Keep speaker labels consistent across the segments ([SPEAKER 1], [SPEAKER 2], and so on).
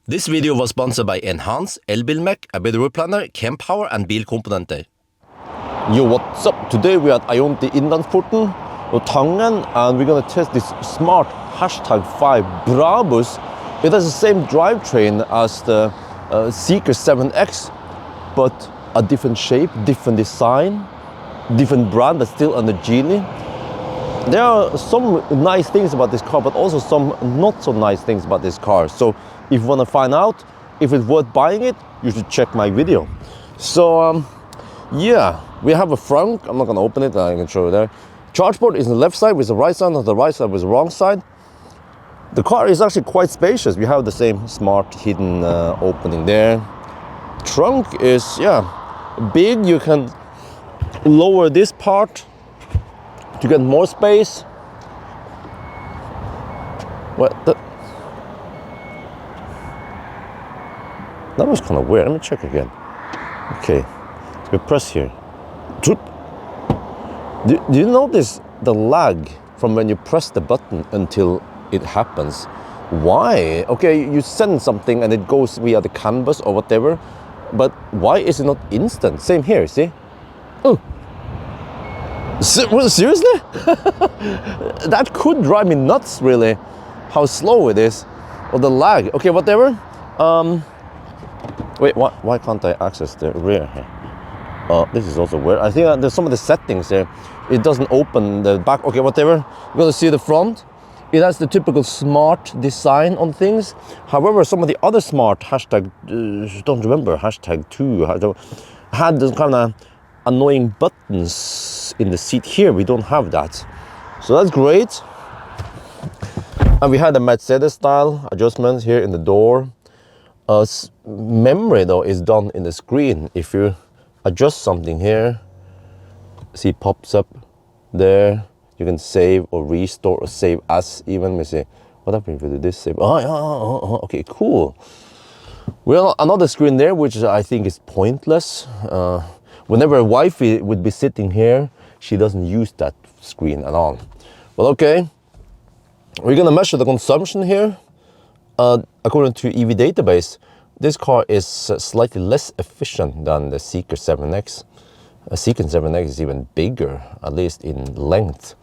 [SPEAKER 1] This video was sponsored by Enhance, Elbilmek, ABRP Planner, Kempower and Bilkomponenter.
[SPEAKER 2] Yo, what's up? Today we are at Ionity Innlandsporten og Tangen, and we're gonna test this smart #5 Brabus. It has the same drivetrain as the Seeker 7X, but a different shape, different design, different brand, but still under Geely. There are some nice things about this car, but also some not so nice things about this car. So if you want to find out if it's worth buying it, you should check my video. So yeah, we have a front. I'm not going to open it, I can show you there. Charge port is on the left side with the right side, not the right side with the wrong side. The car is actually quite spacious. We have the same smart hidden opening there. Trunk is, yeah, big. You can lower this part to get more space. What? That was kind of weird. Let me check again. Okay, so we press here. Do you notice the lag from when you press the button until it happens? Why? Okay, you send something and it goes via the canvas or whatever, but why is it not instant? Same here, see? Oh. Seriously? That could drive me nuts, really, how slow it is, or the lag. Okay, whatever. Wait, why can't I access the rear here? This is also weird. I think there's some of the settings there. It doesn't open the back. Okay, whatever. You're gonna see the front. It has the typical smart design on things. However, some of the other smart don't remember, #2, had this kind of annoying buttons in the seat here. We don't have that. So that's great. And we had the Mercedes style adjustments here in the door. Memory though is done in the screen. If you adjust something here, see, pops up there. You can save or restore or save as even. Let me see. What happens if we do this? Save. Okay, cool. Well, another screen there, which I think is pointless. Whenever a wifey would be sitting here, she doesn't use that screen at all. Well, okay. We're gonna measure the consumption here. According to EV database, this car is slightly less efficient than the Seeker 7X. A Seeker 7X is even bigger, at least in length.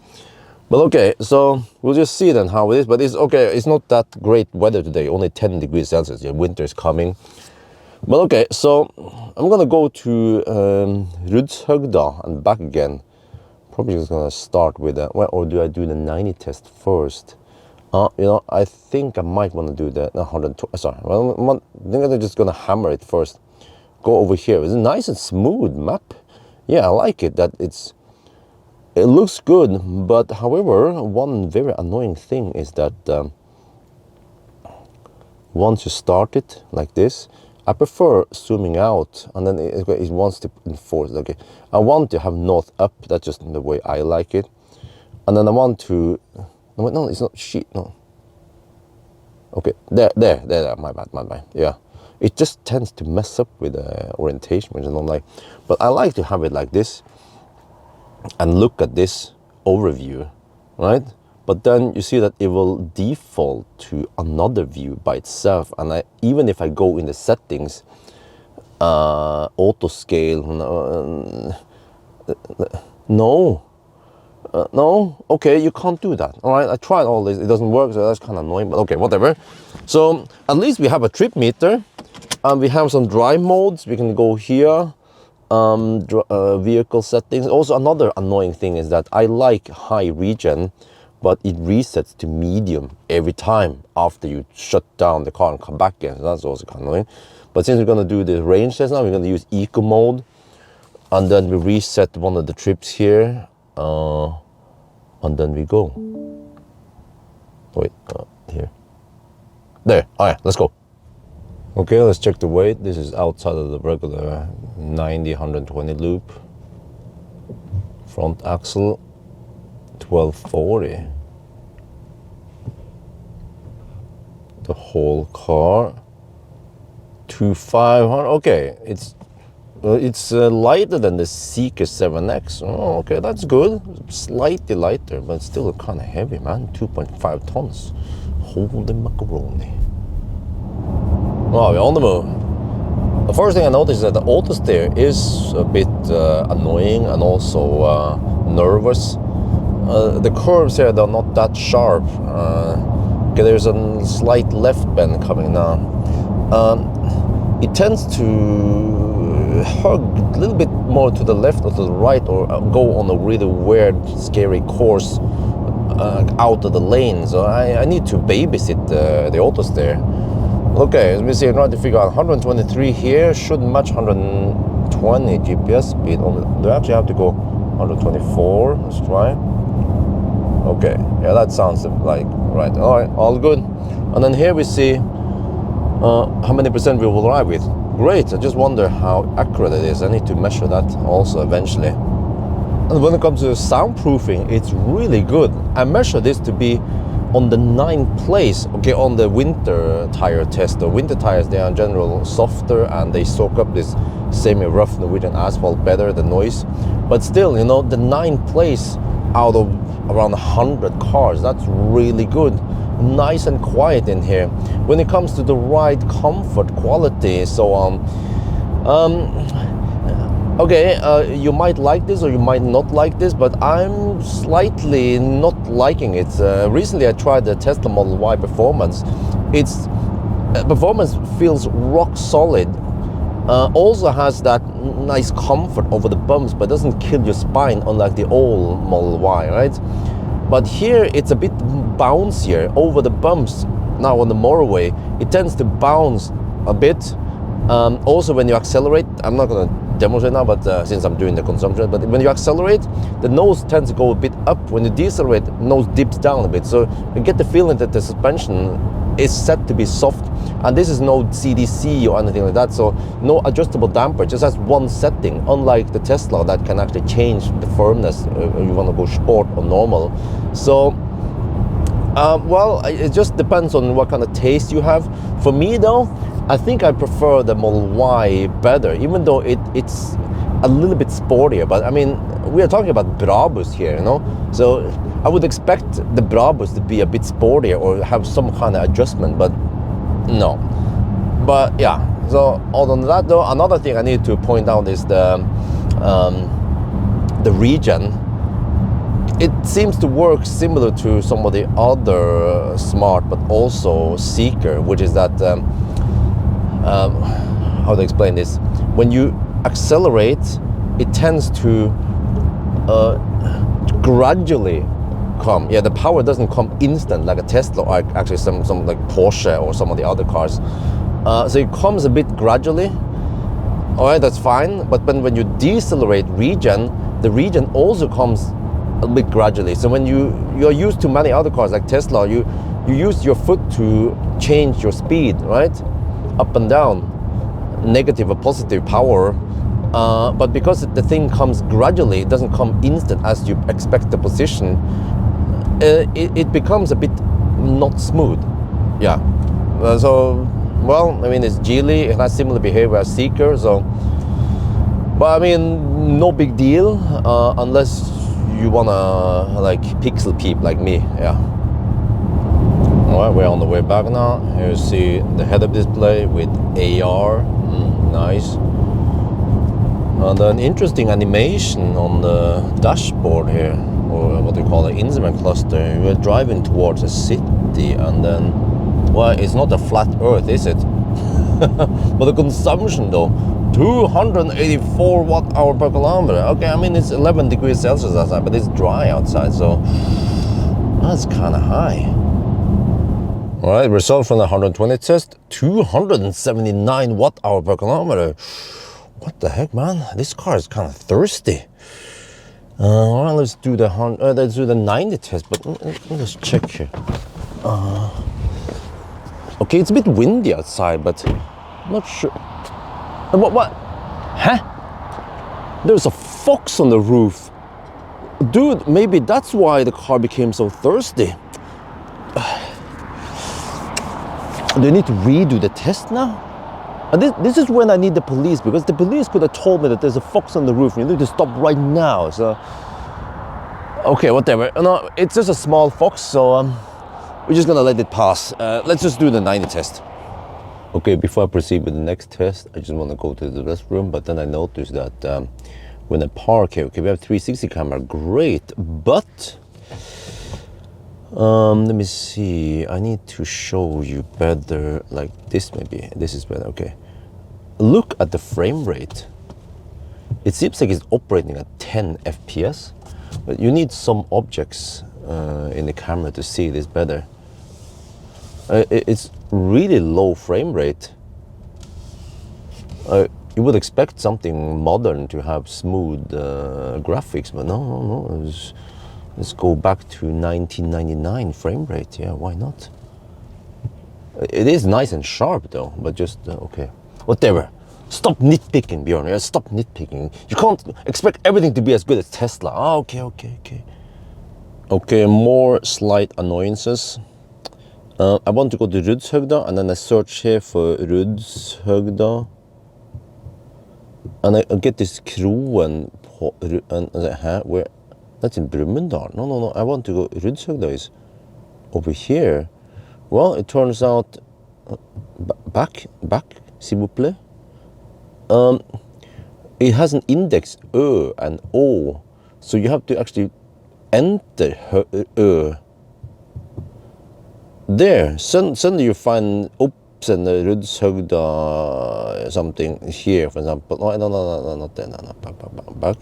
[SPEAKER 2] But okay, so we'll just see then how it is. But it's okay, it's not that great weather today, only 10 degrees Celsius. Yeah, winter is coming. But okay, so I'm gonna go to Rudshøgda and back again. Probably just gonna start with or do I do the 90 test first? You know, I think I might want to do the 120. Sorry, well, I think I'm just gonna hammer it first. Go over here. It's a nice and smooth map. Yeah, I like it. It looks good, but however, one very annoying thing is that once you start it like this, I prefer zooming out, and then it wants to enforce. Okay, I want to have north up. That's just the way I like it. And then I want to. No, it's not sheet. No. Okay, there. My bad. Yeah, it just tends to mess up with the orientation, which I don't like. But I like to have it like this, and look at this overview, right? But then you see that it will default to another view by itself. And even if I go in the settings, auto scale, no, okay, you can't do that. All right, I tried all this, it doesn't work, so that's kind of annoying, but okay, whatever. So at least we have a trip meter, and we have some drive modes. We can go here, vehicle settings. Also, another annoying thing is that I like high regen, but it resets to medium every time after you shut down the car and come back again. So that's also kind of annoying. But since we're gonna do the range test now, we're gonna use eco mode, and then we reset one of the trips here, and then we go. Wait, here. There, all right, let's go. Okay, let's check the weight. This is outside of the regular 90, 120 loop. Front axle, 1240. The whole car, 2500. Okay, it's lighter than the Seeker 7X. Oh, okay, that's good. Slightly lighter, but still kind of heavy, man. 2.5 tons. Holy macaroni. Well, we're on the move. The first thing I noticed is that the auto steer is a bit annoying and also nervous. The curves here, they're not that sharp. Okay, there's a slight left bend coming now. It tends to hug a little bit more to the left or to the right, or go on a really weird, scary course out of the lane. So I need to babysit the auto steer. Okay, as we see, I'm trying to figure out 123 here should match 120 GPS speed. Do I actually have to go 124? Let's try. Okay, yeah, that sounds like right. All right, all good. And then here we see how many percent we will arrive with. Great, I just wonder how accurate it is. I need to measure that also eventually. And when it comes to soundproofing, it's really good. I measured this to be on the 9th place, okay, on the winter tire test. The winter tires, they are in general softer and they soak up this semi-rough Norwegian asphalt better, the noise. But still, you know, the 9th place out of around 100 cars, that's really good. Nice and quiet in here. When it comes to the ride comfort, quality, so okay, you might like this or you might not like this, but I'm slightly not liking it. Recently I tried the Tesla Model Y Performance. Its performance feels rock solid. Also has that nice comfort over the bumps, but doesn't kill your spine unlike the old Model Y, right? But here it's a bit bouncier over the bumps. Now on the motorway, it tends to bounce a bit. Also when you accelerate, I'm not going to demonstrate now, but since I'm doing the consumption, but when you accelerate, the nose tends to go a bit up. When you decelerate, the nose dips down a bit. So you get the feeling that the suspension is set to be soft, and this is no CDC or anything like that, so no adjustable damper, just has one setting, unlike the Tesla that can actually change the firmness if you want to go sport or normal. So well, it just depends on what kind of taste you have. For me though, I think I prefer the Model Y better, even though it's a little bit sportier. But I mean, we are talking about Brabus here, you know, so I would expect the Brabus to be a bit sportier or have some kind of adjustment, but no. But yeah, so other than that though, another thing I need to point out is the regen. It seems to work similar to some of the other smart but also seeker, which is that how to explain this, when you accelerate, it tends to gradually come. Yeah, the power doesn't come instant like a Tesla or actually some like Porsche or some of the other cars. So it comes a bit gradually. All right, that's fine. But when you decelerate regen, the regen also comes a bit gradually. So when you're used to many other cars like Tesla, you use your foot to change your speed, right? Up and down, negative or positive power. But because the thing comes gradually, it doesn't come instant as you expect the position, it becomes a bit not smooth. Yeah. So, well, I mean, it's Geely, it has similar behavior as Seeker, so, but I mean, no big deal, unless you wanna like pixel peep like me, yeah. Alright, we're on the way back now. Here you see the head-up display with AR, nice. And an interesting animation on the dashboard here, or what do you call it, instrument cluster. We're driving towards a city and then, well, it's not a flat earth, is it? But the consumption though, 284 watt-hour per kilometer. Okay, I mean, it's 11 degrees Celsius outside, but it's dry outside, so that's kind of high. All right, result from the 120 test, 279 watt-hour per kilometer. What the heck, man? This car is kind of thirsty. All right, let's do the 90 test, but let's check here. Okay, it's a bit windy outside, but I'm not sure. What? Huh? There's a fox on the roof. Dude, maybe that's why the car became so thirsty. Do you need to redo the test now? And this is when I need the police, because the police could have told me that there's a fox on the roof and you need to stop right now. So, okay, whatever. No, it's just a small fox, so we're just gonna let it pass. Let's just do the 90 test. Okay, before I proceed with the next test, I just want to go to the restroom, but then I noticed that when I park here, okay, we have 360 camera, great, but let me see, I need to show you better, like this maybe, this is better, okay. Look at the frame rate. It seems like it's operating at 10 FPS, but you need some objects in the camera to see this better. It's really low frame rate. You would expect something modern to have smooth graphics, but no. Let's go back to 1999 frame rate. Yeah, why not? It is nice and sharp though, but just okay. Whatever. Stop nitpicking, Bjorn. Yeah, stop nitpicking. You can't expect everything to be as good as Tesla. Ah, okay. Okay, more slight annoyances. I want to go to Rudshøgda, and then I search here for Rudshøgda. And I get this kroen på, where? That's in Brumunddal. No. I want to go. Rudshøgda is over here. Well, it turns out back, s'il vous plaît. It has an index Ö and O, so you have to actually enter Ö. There, suddenly you find oops and Rudshøgda something here, for example. No, not there. No, back.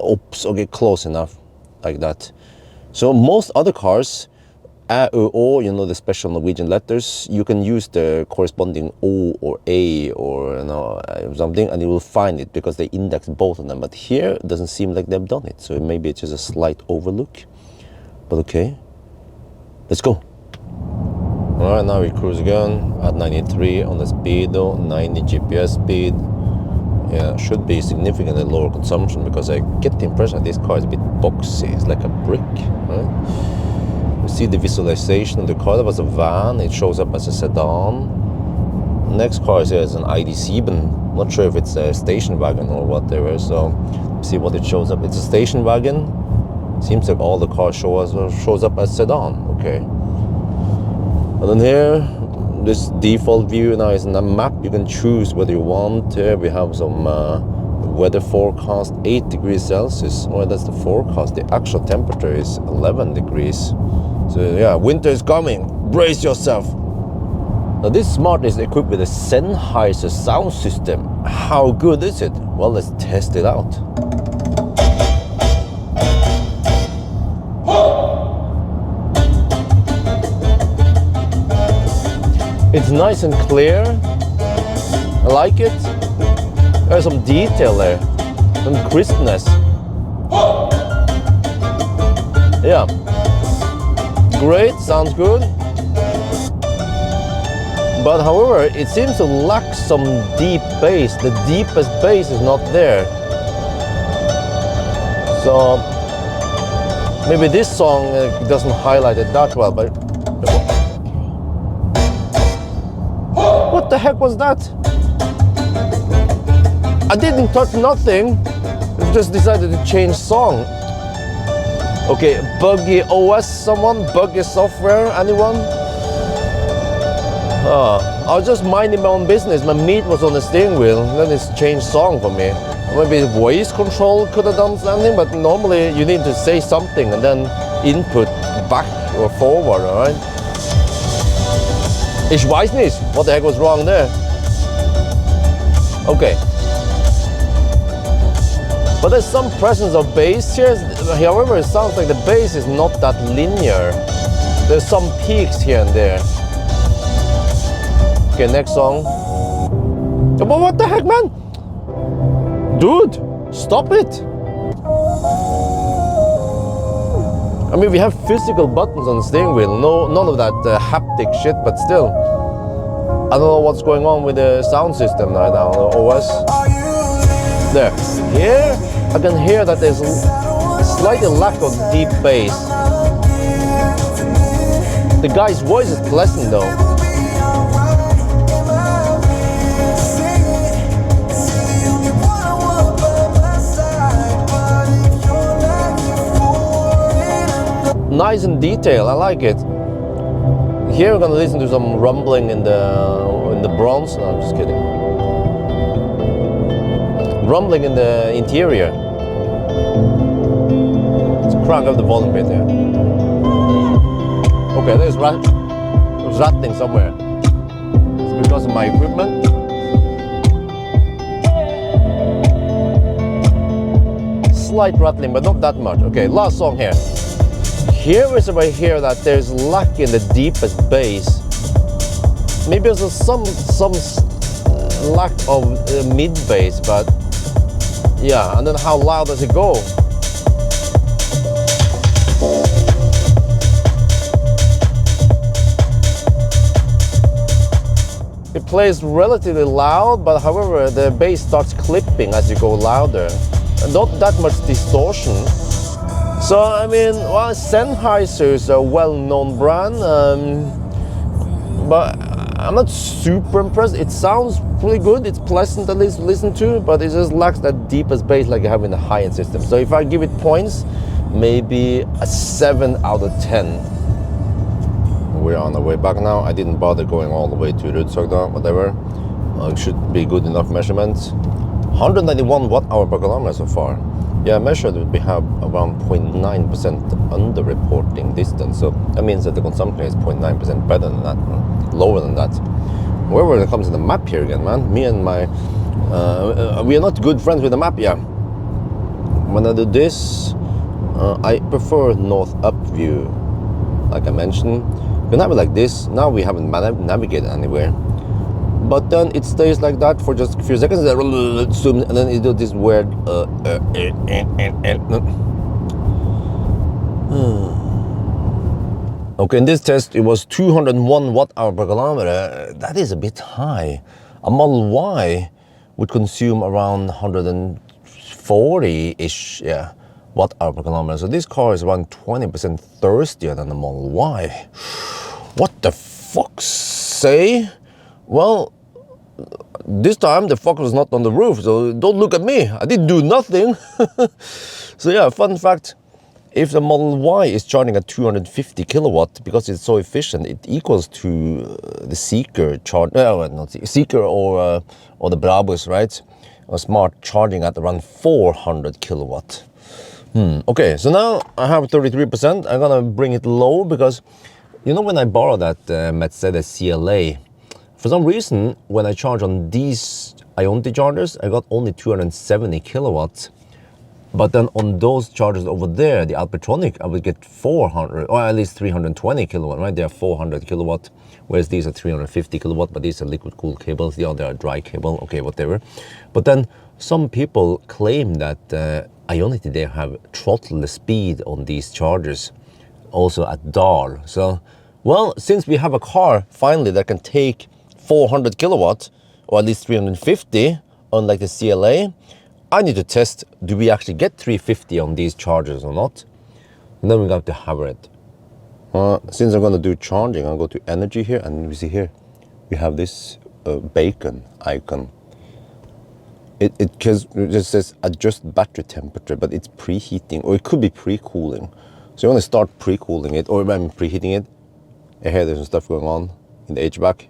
[SPEAKER 2] Oops, okay, close enough, like that. So most other cars, Æ, Ø, Å, you know, the special Norwegian letters, you can use the corresponding O or A or something, and you will find it because they index both of them. But here it doesn't seem like they've done it, so maybe it's just a slight overlook. But okay, let's go. All right, now we cruise again at 93 on the speedo, 90 GPS speed. Yeah, should be significantly lower consumption because I get the impression that this car is a bit boxy. It's like a brick, right? You see the visualization of the car. That was a van. It shows up as a sedan. Next car here is an ID7. Not sure if it's a station wagon or whatever. So see what it shows up. It's a station wagon. Seems like all the cars shows up as sedan. Okay. And then here, this default view now is in a map. You can choose whether you want. Here we have some weather forecast, 8 degrees Celsius. Well, that's the forecast. The actual temperature is 11 degrees. So yeah, winter is coming. Brace yourself. Now this smart is equipped with a Sennheiser sound system. How good is it? Well, let's test it out. It's nice and clear. I like it. There's some detail there, some crispness. Yeah, great, sounds good. But however, it seems to lack some deep bass. The deepest bass is not there. So maybe this song doesn't highlight it that well, but what the heck was that? I didn't touch nothing. I just decided to change song. Okay, buggy OS, someone? Buggy software, anyone? I was just minding my own business. My meat was on the steering wheel, then it's changed song for me. Maybe voice control could have done something, but normally you need to say something and then input back or forward, alright? Ich weiß nicht. What the heck was wrong there? Okay. But there's some presence of bass here. However, it sounds like the bass is not that linear. There's some peaks here and there. Okay, next song. But what the heck, man? Dude, stop it. I mean, we have physical buttons on the steering wheel. No, none of that haptic shit, but still. I don't know what's going on with the sound system right now, the OS. There. Here, I can hear that there's a slight lack of deep bass. The guy's voice is pleasant though. Nice and detailed, I like it. Here we're gonna listen to some rumbling in the bronze? No, I'm just kidding. Rumbling in the interior. Let's crank up the volume a bit here. Okay, there's rattling somewhere. It's because of my equipment. Slight rattling, but not that much. Okay, last song here. Here is right here that there's lack in the deepest bass. Maybe there's some lack of mid bass, but yeah. And then how loud does it go? It plays relatively loud, but however the bass starts clipping as you go louder. Not that much distortion. So I mean, well, Sennheiser is a well-known brand, but I'm not super impressed. It sounds pretty good. It's pleasant at least to listen to, but it just lacks that deepest bass like you have in the high-end system. So if I give it points, maybe a 7 out of 10. We're on the way back now. I didn't bother going all the way to Rudshøgda, whatever. It should be good enough measurements. 191 watt-hour per kilometer so far. Yeah, I measured we have around 0.9% under-reporting distance. So that means that the consumption is 0.9% better than that, lower than that. However, when it comes to the map here again, man, me and my, we are not good friends with the map, yeah. When I do this, I prefer north-up view, like I mentioned. You can have it like this. Now we haven't navigated anywhere. But then it stays like that for just a few seconds, and then zoom, and then it does this weird. Okay, in this test it was 201 watt-hour per kilometer. That is a bit high. A Model Y would consume around 140-ish, yeah, watt-hour per kilometer. So this car is around 20% thirstier than the Model Y. What the fuck say? Well, this time the fuck was not on the roof, so don't look at me. I didn't do nothing. So yeah, fun fact, if the Model Y is charging at 250 kilowatt, because it's so efficient, it equals to the Seeker charge, not Seeker or the Brabus, right? A smart charging at around 400 kilowatt. Okay, so now I have 33%. I'm gonna bring it low because, you know, when I borrowed that Mercedes CLA, for some reason, when I charge on these Ionity chargers, I got only 270 kilowatts. But then on those chargers over there, the Alpitronic, I would get 400, or at least 320 kilowatt, right? They are 400 kilowatt, whereas these are 350 kilowatt, but these are liquid cooled cables. The other are dry cable, okay, whatever. But then some people claim that Ionity, they have throttled the speed on these chargers, also at Dahl. So, well, since we have a car finally that can take 400 kilowatt, or at least 350, unlike the CLA, I need to test, do we actually get 350 on these chargers or not? And then we're going to have it. Since I'm going to do charging, I'll go to energy here, and we see here, we have this bacon icon. It just says adjust battery temperature, but it's preheating, or it could be pre-cooling. So you want to start pre-cooling it, or preheating it. I hear there's some stuff going on in the HVAC.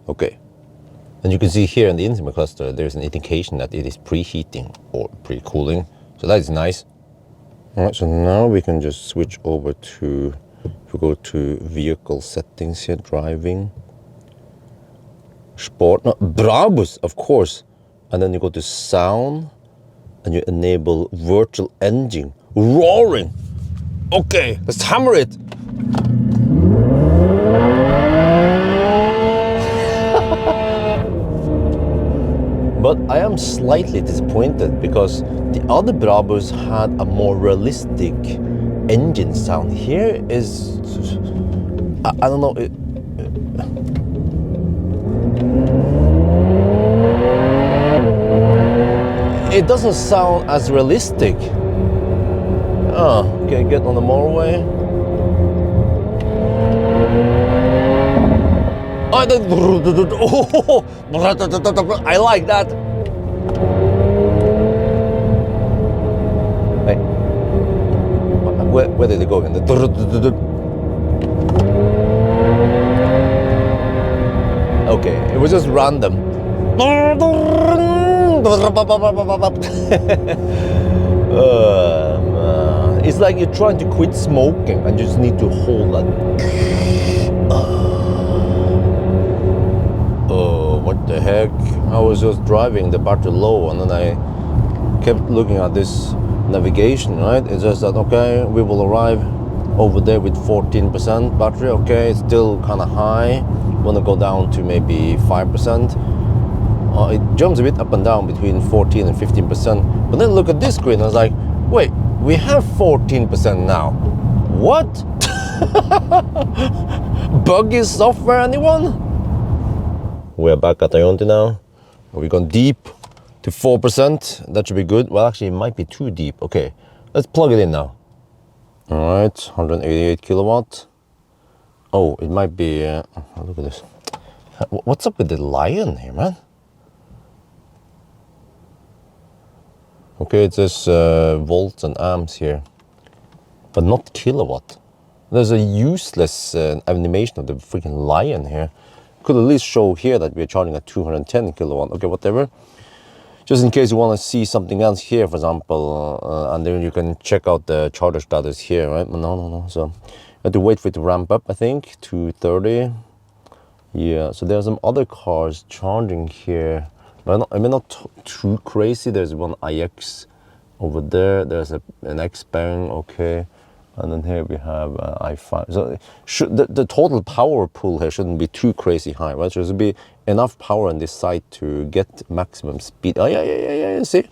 [SPEAKER 2] Okay. And you can see here in the instrument cluster, there's an indication that it is preheating or pre-cooling. So that is nice. All right, so now we can just switch over to, if we go to vehicle settings here, driving, sport, no, Brabus, of course. And then you go to sound, and you enable virtual engine, roaring. Okay, let's hammer it. But I am slightly disappointed because the other Brabus had a more realistic engine sound. Here is, I don't know. It doesn't sound as realistic. Okay, get on the motorway. I like that. Hey, where did it go again? Okay, it was just random. It's like you're trying to quit smoking and you just need to hold that. Oh, what the heck? I was just driving the battery low and then I kept looking at this navigation, right? It's just that, okay, we will arrive over there with 14% battery. Okay, it's still kind of high. Want to go down to maybe 5%. It jumps a bit up and down between 14 and 15%. But then look at this screen. I was like, wait, we have 14% now. What? Buggy software, anyone? We're back at Ionity now. We've gone deep to 4%. That should be good. Well, actually, it might be too deep. Okay, let's plug it in now. All right, 188 kilowatt. Oh, it might be, look at this. What's up with the lion here, man? Okay, it says volts and amps here, but not kilowatt. There's a useless animation of the freaking lion here. Could at least show here that we're charging at 210 kilowatt. Okay, whatever. Just in case you want to see something else here, for example, and then you can check out the charger status here, right? No. So you have to wait for it to ramp up, I think, to 30. Yeah, so there are some other cars charging here. I mean, not too crazy. There's one iX over there. There's an X-Bang, okay. And then here we have i5. So the total power pool here shouldn't be too crazy high, right? So there should be enough power on this side to get maximum speed. Oh, yeah, see?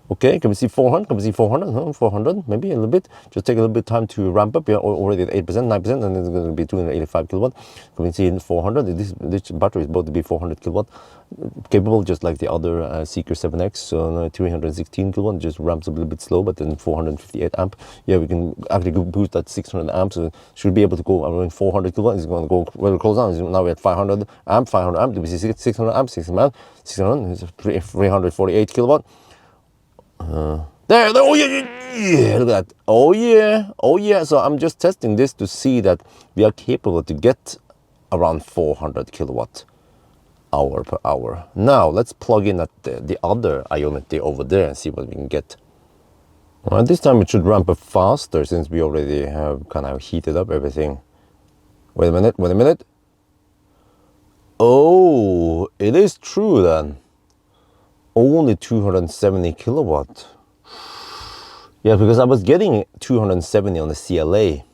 [SPEAKER 2] Okay, can we see 400? Can we see 400? No, 400, maybe a little bit. Just take a little bit of time to ramp up. You're already at 8%, 9%, and it's going to be 285 kilowatt. Can we see in 400? This battery is about to be 400 kilowatt. Capable, just like the other Seeker 7X, so 316 kilowatt, just ramps up a little bit slow, but then 458 amp. Yeah, we can actually boost that 600 amps, so should be able to go around 400 kilowatt. It's going to go very close down. Now we're at 500 amp. Do we see 600 amp? 600 amp, 600, is 348 kilowatt. There, oh yeah, look at that. Oh yeah. So I'm just testing this to see that we are capable to get around 400 kilowatt hour per hour. Now let's plug in at the other Ionity over there and see what we can get. All right, this time it should ramp up faster since we already have kind of heated up everything. Wait a minute. Oh, it is true then. Only 270 kilowatt. Yeah, because I was getting 270 on the CLA.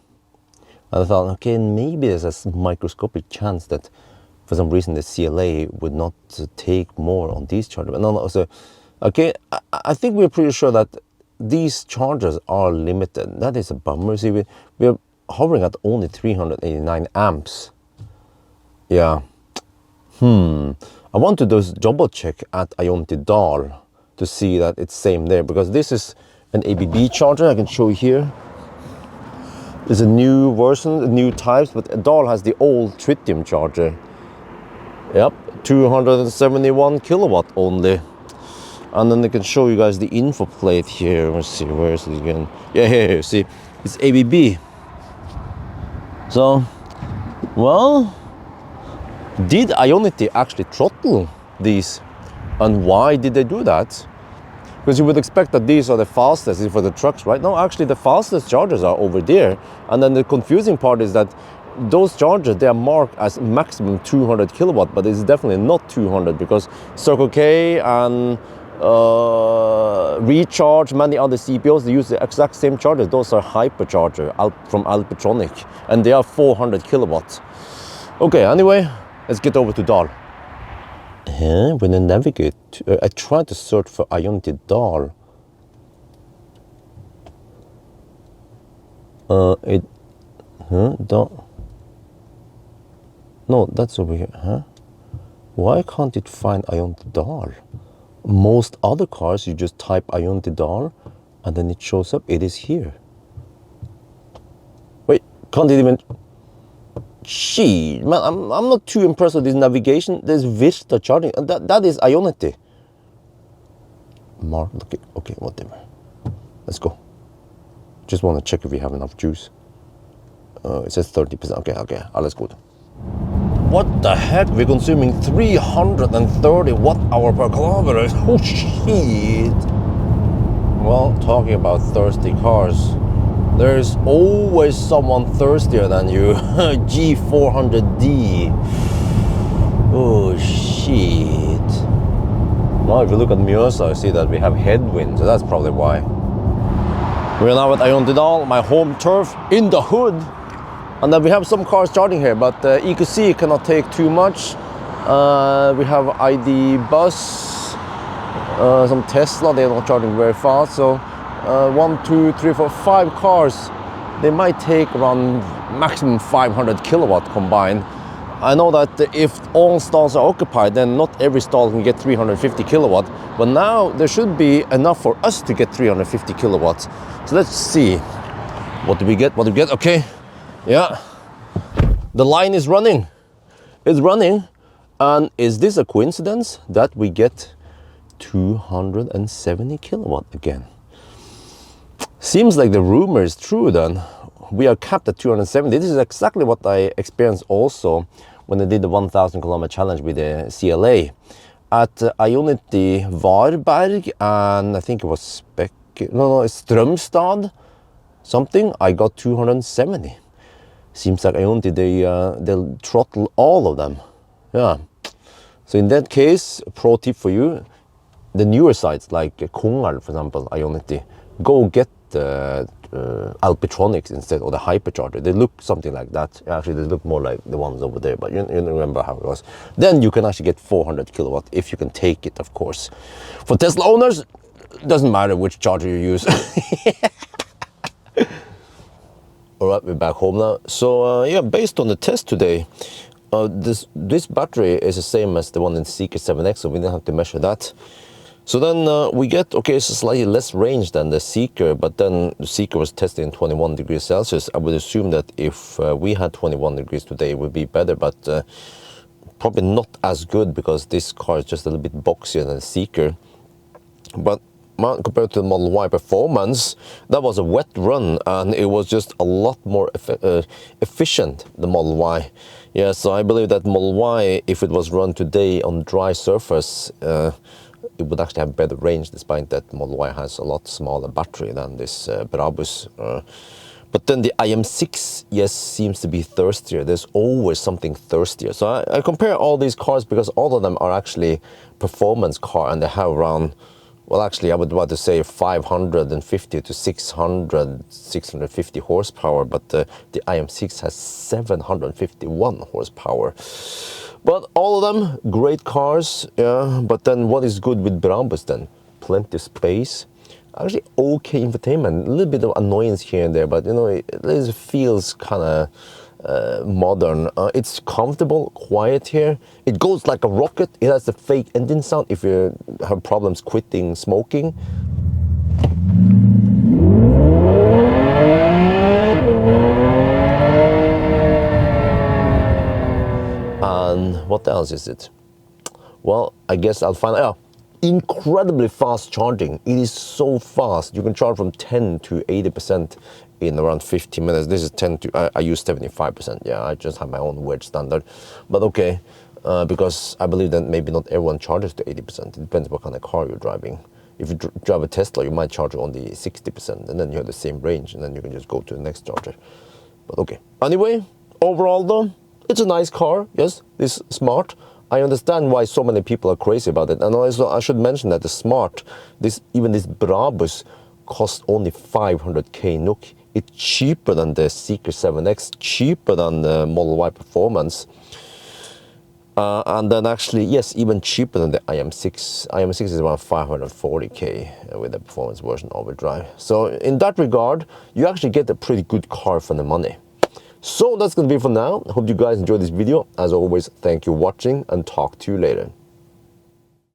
[SPEAKER 2] And I thought, okay, maybe there's a microscopic chance that for some reason the CLA would not take more on these chargers. No, so, okay, I think we're pretty sure that these chargers are limited. That is a bummer. See, we're hovering at only 389 amps. Yeah. I want to just double check at Ionity DAL to see that it's same there, because this is an ABB charger. I can show you here. There's a new version, new types, but DAL has the old tritium charger. Yep, 271 kilowatt only. And then I can show you guys the info plate here. Let's see, where is it again? Yeah, here, see, it's ABB. So, well, did Ionity actually throttle these? And why did they do that? Because you would expect that these are the fastest for the trucks, right? No, actually the fastest chargers are over there. And then the confusing part is that those chargers, they are marked as maximum 200 kilowatt, but it's definitely not 200, because Circle K and Recharge, many other CPOs, they use the exact same chargers. Those are hypercharger from Alpitronic, and they are 400 kilowatts. Okay, anyway, let's get over to DAL. When I navigate, I tried to search for Ionity DAL. No, that's over here, Why can't it find Ionity DAL? Most other cars, you just type Ionity DAL, and then it shows up. It is here. Wait, can't it even... Gee, man, I'm not too impressed with this navigation. There's Vista charging. That is Ionity. Mark, okay, whatever. Let's go. Just want to check if we have enough juice. It says 30%. Okay, let's go. What the heck? We're consuming 330 watt-hour per kilometer. Oh shit. Well, talking about thirsty cars, there's always someone thirstier than you. G400D. Oh shit. Well, if you look at Mjøsa, you see that we have headwind, so that's probably why. We're now at Ionity, my home turf, in the hood. And then we have some cars charging here, but EQC cannot take too much. We have ID Bus, some Tesla, they're not charging very fast. So 1, 2, 3, 4, 5 cars, they might take around maximum 500 kilowatt combined. I know that if all stalls are occupied, then not every stall can get 350 kilowatt. But now there should be enough for us to get 350 kilowatts. So let's see. What do we get? What do we get? Okay. Yeah. The line is running. It's running. And is this a coincidence that we get 270 kilowatt again? Seems like the rumor is true then. We are capped at 270. This is exactly what I experienced also when I did the 1,000 kilometer challenge with the CLA at Ionity Varberg, and I think it was Strømstad something. I got 270. Seems like Ionity they'll throttle all of them. Yeah. So in that case, a pro tip for you: the newer sites like Kongal, for example, Ionity, go get the Alpitronics instead, or the hypercharger. They look something like that. Actually, they look more like the ones over there, but you remember how it was. Then you can actually get 400 kilowatt if you can take it, of course. For Tesla owners, doesn't matter which charger you use. All right, we're back home now. So yeah, based on the test today, this battery is the same as the one in Seeker 7X, so we didn't have to measure that. So then we get, okay, it's slightly less range than the Seeker, but then the Seeker was tested in 21 degrees Celsius. I would assume that if we had 21 degrees today, it would be better, but probably not as good because this car is just a little bit boxier than the Seeker. But compared to the Model Y performance, that was a wet run and it was just a lot more efficient, the Model Y. Yeah, so I believe that Model Y, if it was run today on dry surface, it would actually have better range, despite that Model Y has a lot smaller battery than this Brabus. But then the IM6, yes, seems to be thirstier. There's always something thirstier. So I compare all these cars because all of them are actually performance car, and they have around, well, actually, I would rather say 550 to 650 horsepower, but the IM6 has 751 horsepower. But all of them, great cars, yeah. But then what is good with Brabus then? Plenty of space. Actually, okay infotainment. A little bit of annoyance here and there, but you know, it feels kind of modern. It's comfortable, quiet here. It goes like a rocket. It has the fake engine sound if you have problems quitting smoking. And what else is it? Well, I guess I'll find out. Incredibly fast charging. It is so fast. You can charge from 10 to 80% in around 15 minutes. This is 10 to, I use 75%. Yeah, I just have my own weird standard. But okay, because I believe that maybe not everyone charges to 80%. It depends what kind of car you're driving. If you drive a Tesla, you might charge only 60%, and then you have the same range, and then you can just go to the next charger. But okay. Anyway, overall though, it's a nice car. Yes, it's smart. I understand why so many people are crazy about it. And also, I should mention that the Smart, even this Brabus, costs only 500k NOK. It's cheaper than the Seeker 7X, cheaper than the Model Y Performance. And then actually, yes, even cheaper than the IM6. IM6 is around 540k with the performance version overdrive. So in that regard, you actually get a pretty good car for the money. So that's going to be for now. I hope you guys enjoyed this video. As always, thank you for watching and talk to you later.